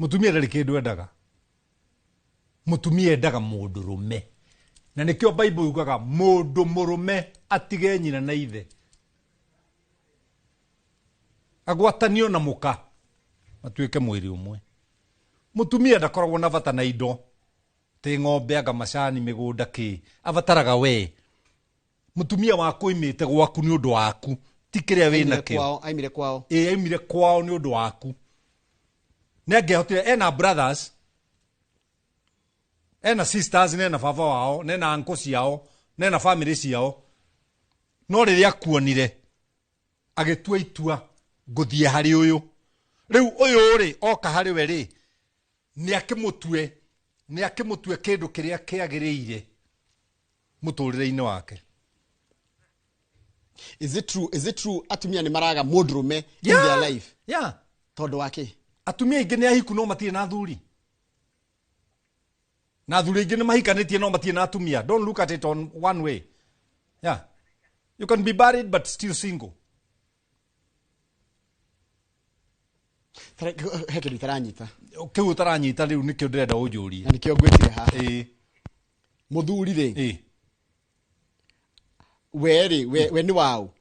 Mutumia ndari kindu endaga. Mutumia endaga mundurume. Na nikio Bible yugaga mundu murume atige nyina na ithe. Agwatanio na muka. Matuike mwiri umwe. Mutumia ndakoragwo na bata na indo. Ti ng'ombe anga macani migunda ki. Abataraga we. Mutumia waku imite gwaku ni undu waku. Tikiria wina kio. Aimire kwao. Aimire kwao ni undu waku. Negehotire ena brothers. Ena sisters nena baba wao, nena uncle ciao, nena family ciao. No riria kuonire agitua itua nguthie hari uyu. Riu uyu ri oka hari we ri ni akimutue kindu kiria kiagiriire muturire-ini wake. Is it true atumia ni maraga mundurume in their life? Yeah. Tondu wake. Atumia ingi ni ahiku no matie na thuri. Na thuri ingi ni mahikanitie no matie na atumia. Don't look at it on one way. Yeah. You can be married but still single. Hekiri taranyita. Kiu taranyita riu nikio ndirenda unjurie. Na nikio ngwetire haha. Muthuri ri. Eh. We ni wao.